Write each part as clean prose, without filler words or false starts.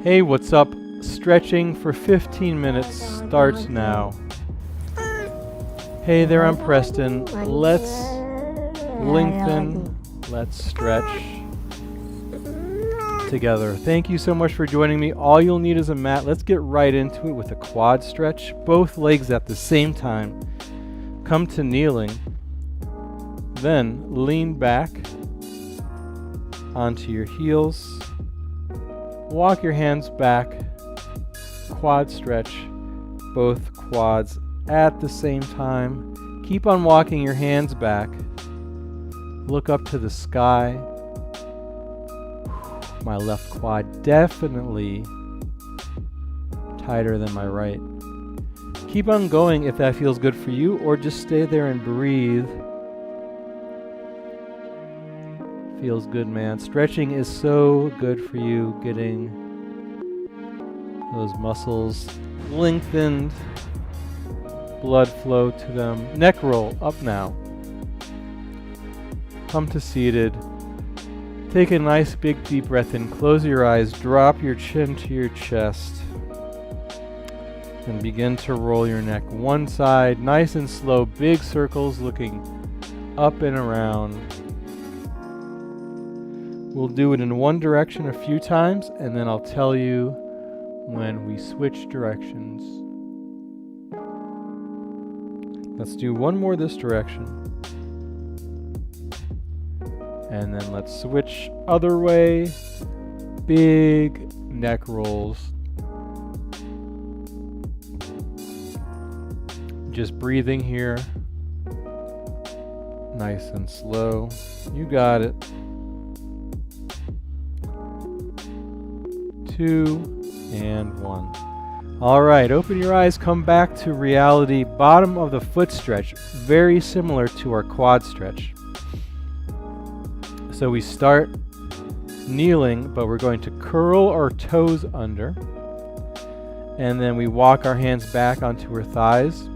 Hey, what's up? Stretching for 15 minutes starts now. Hey there, I'm Preston. Let's lengthen, let's stretch together. Thank you so much for joining me. All you'll need is a mat. Let's get right into it with a quad stretch. Both legs at the same time. Come to kneeling. Then lean back onto your heels. Walk your hands back. Quad stretch. Both quads at the same time. Keep on walking your hands back. Look up to the sky. My left quad definitely tighter than my right. Keep on going if that feels good for you, or just stay there and breathe. Feels good, man. Stretching is so good for you, getting those muscles lengthened, blood flow to them. Neck roll up now. Come to seated. Take a nice big deep breath in. Close your eyes. Drop your chin to your chest. And begin to roll your neck one side, nice and slow. Big circles looking up and around. We'll do it in one direction a few times, and then I'll tell you when we switch directions. Let's do one more this direction. And then let's switch other way. Big neck rolls. Just breathing here. Nice and slow. You got it. 2 and 1. All right, open your eyes, come back to reality. Bottom of the foot stretch, very similar to our quad stretch. So we start kneeling, but we're going to curl our toes under. And then we walk our hands back onto our thighs.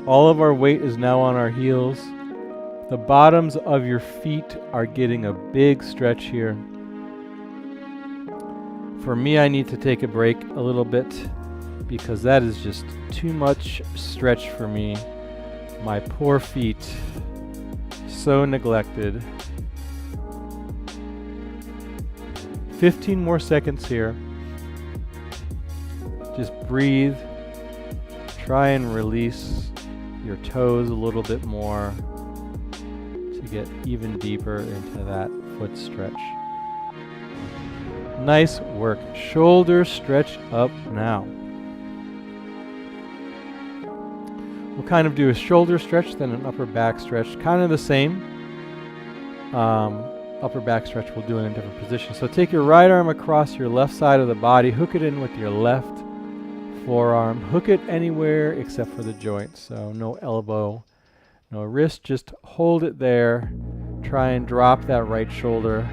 All of our weight is now on our heels. The bottoms of your feet are getting a big stretch here. For me, I need to take a break a little bit because that is just too much stretch for me. My poor feet, so neglected. 15 more seconds here. Just breathe. Try and release your toes a little bit more to get even deeper into that foot stretch. Nice work. Shoulder stretch up now. We'll kind of do a shoulder stretch, then an upper back stretch. Kind of the same. Upper back stretch we'll do in a different position. So take your right arm across your left side of the body. Hook it in with your left forearm. Hook it anywhere except for the joint. So no elbow, no wrist. Just hold it there. Try and drop that right shoulder.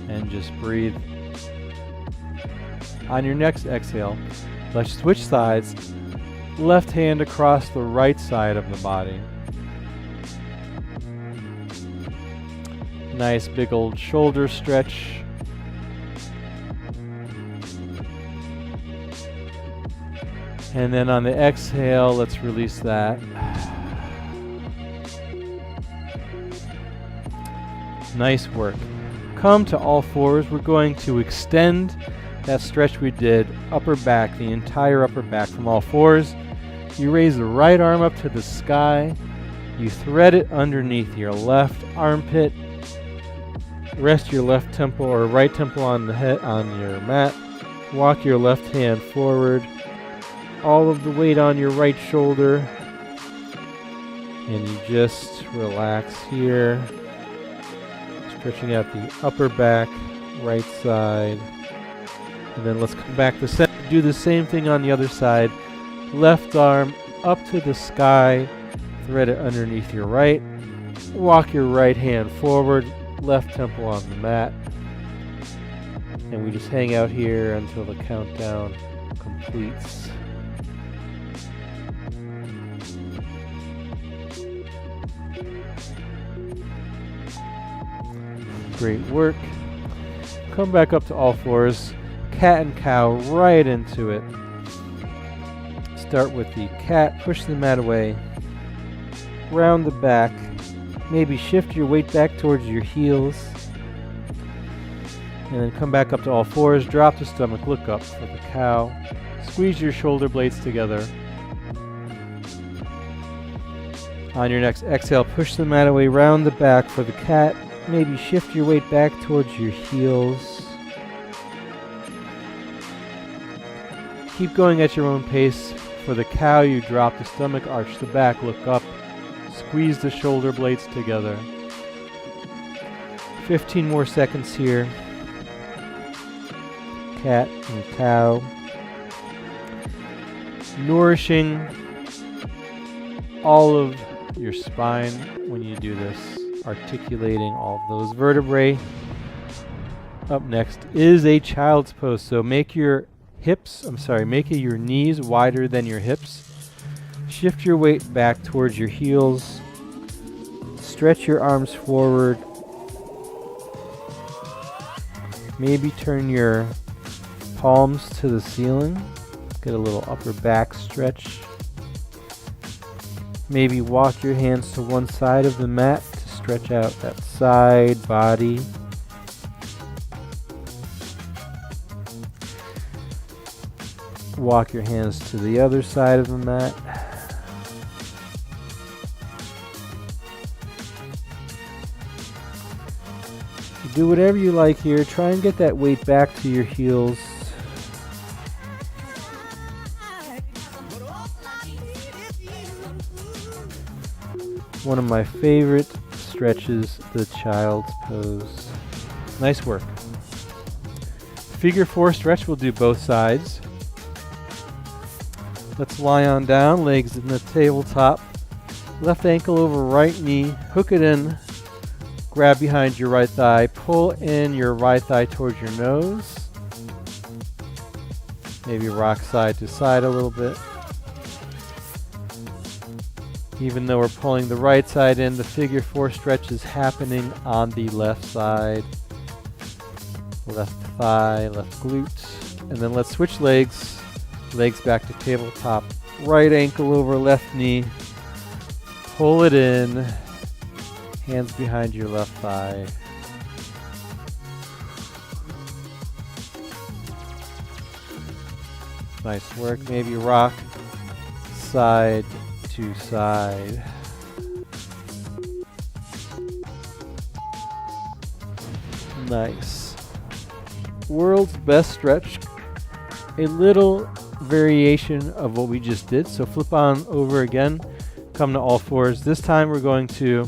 And just breathe. On your next exhale, let's switch sides. Left hand across the right side of the body. Nice big old shoulder stretch. And then on the exhale, let's release that. Nice work. Come to all fours. We're going to extend that stretch we did, upper back, the entire upper back from all fours. You raise the right arm up to the sky. You thread it underneath your left armpit. Rest your left temple or right temple on the head on your mat. Walk your left hand forward. All of the weight on your right shoulder. And you just relax here. Stretching out the upper back, right side. And then let's come back to center. Do the same thing on the other side. Left arm up to the sky. Thread it underneath your right. Walk your right hand forward. Left temple on the mat. And we just hang out here until the countdown completes. Great work. Come back up to all fours. Cat and cow right into it. Start with the cat, push the mat away. Round the back. Maybe shift your weight back towards your heels. And then come back up to all fours. Drop the stomach, look up for the cow. Squeeze your shoulder blades together. On your next exhale, push the mat away, round the back for the cat. Maybe shift your weight back towards your heels. Keep going at your own pace. For the cow, you drop the stomach, arch the back, look up, squeeze the shoulder blades together. 15 more seconds here. Cat and cow. Nourishing all of your spine when you do this, articulating all of those vertebrae. Up next is a child's pose. So make your your knees wider than your hips. Shift your weight back towards your heels. Stretch your arms forward. Maybe turn your palms to the ceiling. Get a little upper back stretch. Maybe walk your hands to one side of the mat to stretch out that side body. Walk your hands to the other side of the mat. Do whatever you like here. Try and get that weight back to your heels. One of my favorite stretches, the child's pose. Nice work. Figure 4 stretch, we'll do both sides. Let's lie on down, legs in the tabletop. Left ankle over right knee, hook it in, grab behind your right thigh, pull in your right thigh towards your nose. Maybe rock side to side a little bit. Even though we're pulling the right side in, the figure 4 stretch is happening on the left side. Left thigh, left glute. And then let's switch legs. Legs back to tabletop. Right ankle over left knee. Pull it in. Hands behind your left thigh. Nice work. Maybe rock side to side. Nice. World's best stretch. A little variation of what we just did. So flip on over again. Come to all fours. This time we're going to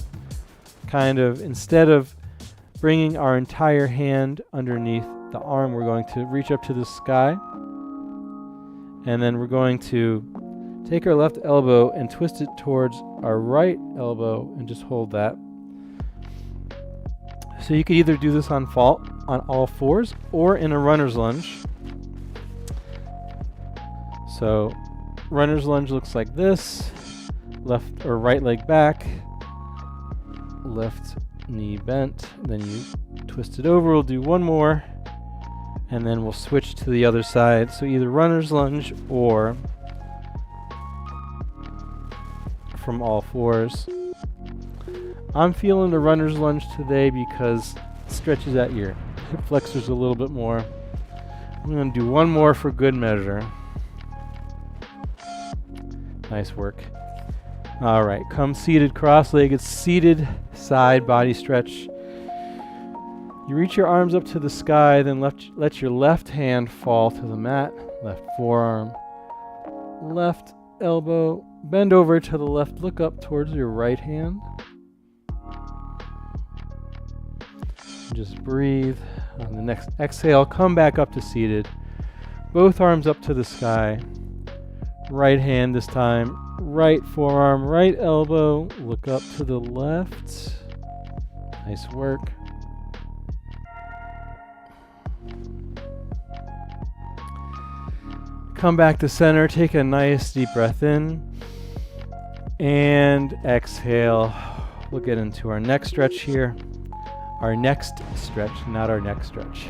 kind of, instead of bringing our entire hand underneath the arm, we're going to reach up to the sky. And then we're going to take our left elbow and twist it towards our right elbow and just hold that. So you could either do this on all fours or in a runner's lunge. So runner's lunge looks like this. Left or right leg back. Left knee bent. Then you twist it over. We'll do one more. And then we'll switch to the other side. So either runner's lunge or from all fours. I'm feeling the runner's lunge today because it stretches at your hip flexors a little bit more. I'm going to do one more for good measure. Nice work. All right, come seated, cross-legged, seated side body stretch. You reach your arms up to the sky, then let your left hand fall to the mat. Left forearm, left elbow, bend over to the left, look up towards your right hand. Just breathe. On the next exhale, come back up to seated. Both arms up to the sky. Right hand this time. Right forearm, right elbow. Look up to the left. Nice work. Come back to center. Take a nice deep breath in. And exhale. We'll get into our next stretch here. our next stretch, not our neck stretch.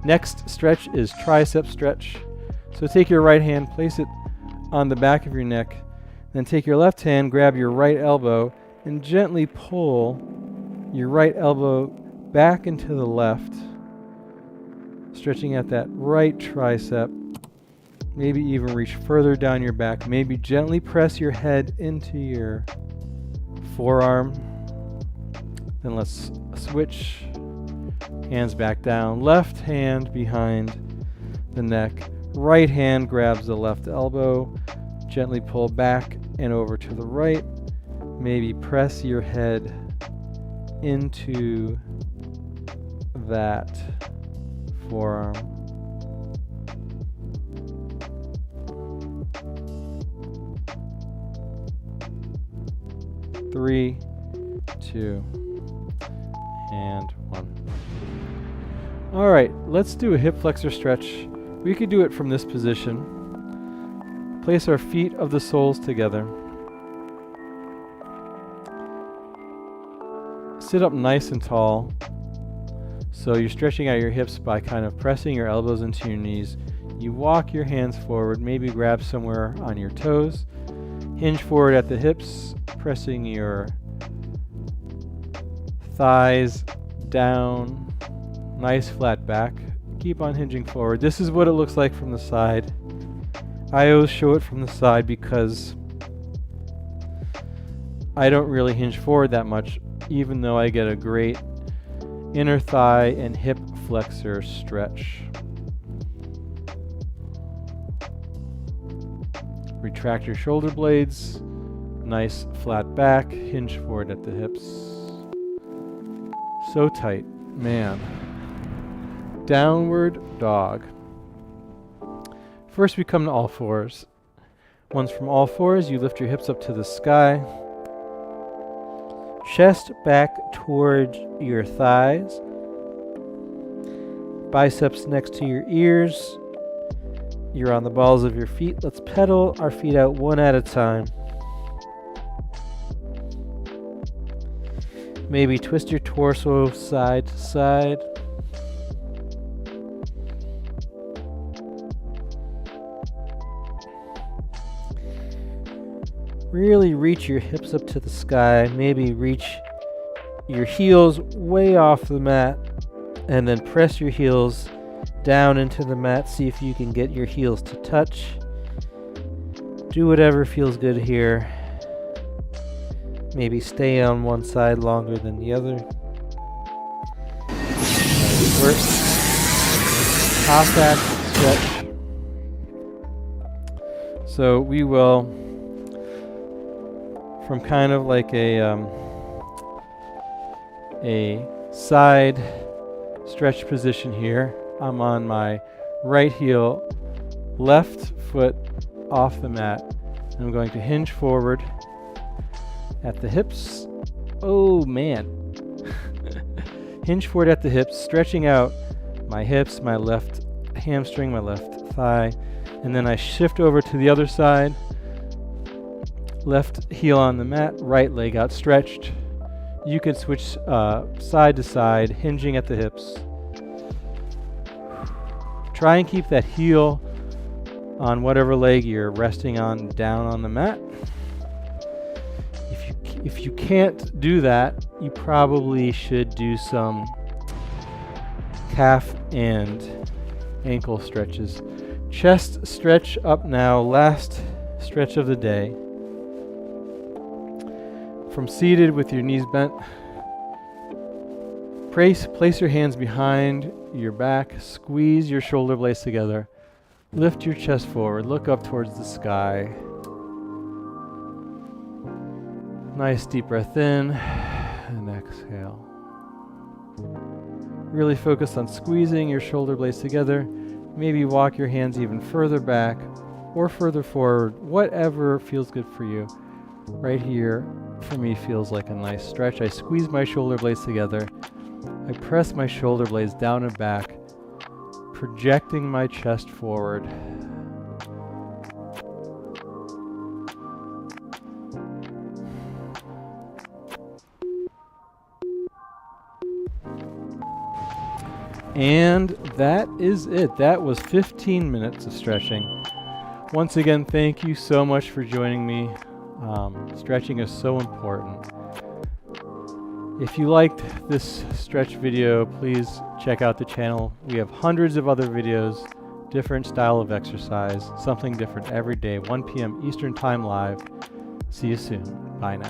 Next stretch is tricep stretch. So take your right hand, place it on the back of your neck, then take your left hand, grab your right elbow, and gently pull your right elbow back into the left, stretching out that right tricep. Maybe even reach further down your back. Maybe gently press your head into your forearm. Then let's switch. Hands back down. Left hand behind the neck. Right hand grabs the left elbow. Gently pull back and over to the right. Maybe press your head into that forearm. Three, two, and one. All right, let's do a hip flexor stretch. We could do it from this position. Place our feet of the soles together. Sit up nice and tall. So you're stretching out your hips by kind of pressing your elbows into your knees. You walk your hands forward, maybe grab somewhere on your toes. Hinge forward at the hips, pressing your thighs down. Nice flat back. Keep on hinging forward. This is what it looks like from the side. I always show it from the side because I don't really hinge forward that much, even though I get a great inner thigh and hip flexor stretch. Retract your shoulder blades. Nice flat back. Hinge forward at the hips. So tight. Man. Downward dog. First we come to all fours. Once from all fours, you lift your hips up to the sky. Chest back towards your thighs. Biceps next to your ears. You're on the balls of your feet. Let's pedal our feet out one at a time. Maybe twist your torso side to side. Really reach your hips up to the sky. Maybe reach your heels way off the mat and then press your heels down into the mat. See if you can get your heels to touch. Do whatever feels good here. Maybe stay on one side longer than the other. Nice work. Cossack stretch. So we will, from kind of like a side stretch position here. I'm on my right heel, left foot off the mat. I'm going to hinge forward at the hips. Oh man. Hinge forward at the hips, stretching out my hips, my left hamstring, my left thigh, and then I shift over to the other side. Left heel on the mat, right leg outstretched. You can switch side to side, hinging at the hips. Try and keep that heel on whatever leg you're resting on down on the mat. If you can't do that, you probably should do some calf and ankle stretches. Chest stretch up now, last stretch of the day. From seated with your knees bent, place your hands behind your back, squeeze your shoulder blades together, lift your chest forward, look up towards the sky. Nice deep breath in and exhale. Really focus on squeezing your shoulder blades together. Maybe walk your hands even further back or further forward, whatever feels good for you. Right here, for me, feels like a nice stretch. I squeeze my shoulder blades together. I press my shoulder blades down and back, projecting my chest forward. And that is it. That was 15 minutes of stretching. Once again, thank you so much for joining me. Stretching is so important. If you liked this stretch video, please check out the channel. We have hundreds of other videos, different style of exercise, something different every day, 1 p.m. Eastern Time live. See you soon. Bye now.